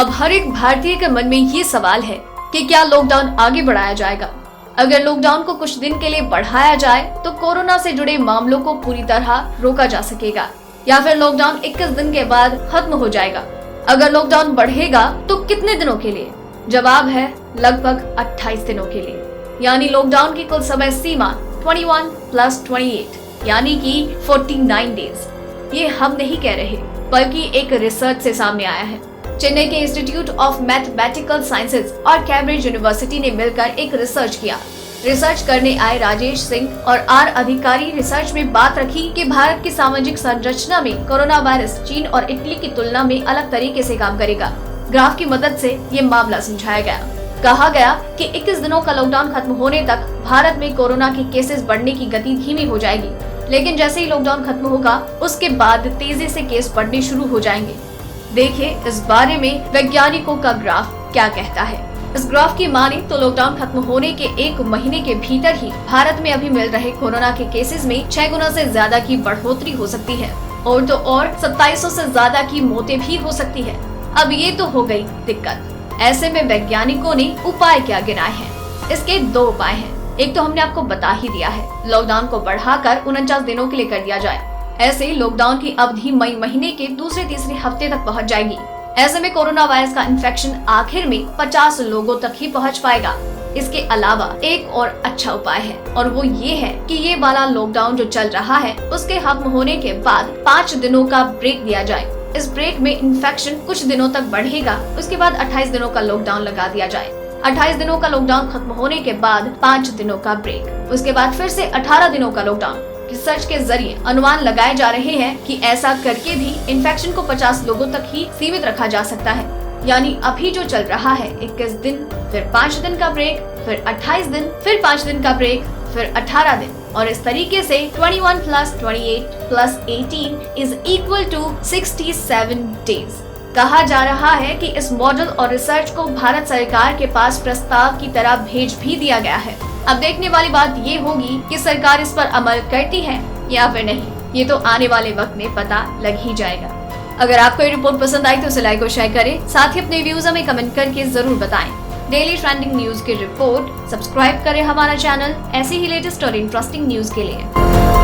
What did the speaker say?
अब हर एक भारतीय के मन में ये सवाल है कि क्या लॉकडाउन आगे बढ़ाया जाएगा। अगर लॉकडाउन को कुछ दिन के लिए बढ़ाया जाए तो कोरोना से जुड़े मामलों को पूरी तरह रोका जा सकेगा, या फिर लॉकडाउन 21 दिन के बाद खत्म हो जाएगा। अगर लॉकडाउन बढ़ेगा तो कितने दिनों के लिए? जवाब है लगभग 28 दिनों के लिए। यानी लॉकडाउन की कुल समय सीमा 21 + 28 यानी कि 49 डेज। ये हम नहीं कह रहे, बल्कि एक रिसर्च से सामने आया है। चेन्नई के इंस्टीट्यूट ऑफ मैथमेटिकल साइंसेज और कैम्ब्रिज यूनिवर्सिटी ने मिलकर एक रिसर्च किया। रिसर्च करने आए राजेश सिंह और आर अधिकारी रिसर्च में बात रखी कि भारत की सामाजिक संरचना में कोरोना वायरस चीन और इटली की तुलना में अलग तरीके से काम करेगा। ग्राफ की मदद से ये मामला समझाया गया। कहा गया कि 21 दिनों का लॉकडाउन खत्म होने तक भारत में कोरोना के केसेस बढ़ने की गति धीमी हो जाएगी, लेकिन जैसे ही लॉकडाउन खत्म होगा उसके बाद तेजी से केस बढ़ने शुरू हो जाएंगे। देखिए इस बारे में वैज्ञानिकों का ग्राफ क्या कहता है। इस ग्राफ की माने तो लॉकडाउन खत्म होने के 1 महीने के भीतर ही भारत में अभी मिल रहे कोरोना के केसेस में 6 गुना से ज्यादा की बढ़ोतरी हो सकती है, और तो और 2700 से ज्यादा की मौतें भी हो सकती है। अब ये तो हो गई दिक्कत। ऐसे में वैज्ञानिकों ने उपाय क्या गिनाए हैं? इसके 2 उपाय हैं। एक तो हमने आपको बता ही दिया है, लॉकडाउन को बढ़ाकर 49 दिनों के लिए कर दिया जाए। ऐसे लॉकडाउन की अवधि मई महीने के दूसरे-तीसरे हफ्ते तक पहुंच जाएगी। ऐसे में कोरोना वायरस का इन्फेक्शन आखिर में 50 लोगों तक ही पहुंच पाएगा। इसके अलावा एक और अच्छा उपाय है, और वो ये है कि ये वाला लॉकडाउन जो चल रहा है उसके खत्म होने के बाद 5 दिनों का ब्रेक दिया जाए। इस ब्रेक में इन्फेक्शन कुछ दिनों तक बढ़ेगा, उसके बाद 28 दिनों का लॉकडाउन लगा दिया जाए। 28 दिनों का लॉकडाउन खत्म होने के बाद 5 दिनों का ब्रेक, उसके बाद फिर से 18 दिनों का लॉकडाउन। रिसर्च के जरिए अनुमान लगाए जा रहे हैं कि ऐसा करके भी इन्फेक्शन को 50 लोगों तक ही सीमित रखा जा सकता है। यानी अभी जो चल रहा है 21 दिन, फिर 5 दिन का ब्रेक, फिर 28 दिन, फिर 5 दिन का ब्रेक, फिर 18 दिन, और इस तरीके से 21 + 28 + 18 = 67 डेज। कहा जा रहा है कि इस मॉडल और रिसर्च को भारत सरकार के पास प्रस्ताव की तरह भेज भी दिया गया है। अब देखने वाली बात ये होगी कि सरकार इस पर अमल करती है या फिर नहीं। ये तो आने वाले वक्त में पता लग ही जाएगा। अगर आपको ये रिपोर्ट पसंद आई तो उसे लाइक और शेयर करें, साथ ही अपने व्यूज हमें कमेंट करके जरूर बताएं। डेली ट्रेंडिंग न्यूज की रिपोर्ट सब्सक्राइब करें हमारा चैनल ऐसी ही लेटेस्ट और इंटरेस्टिंग न्यूज के लिए।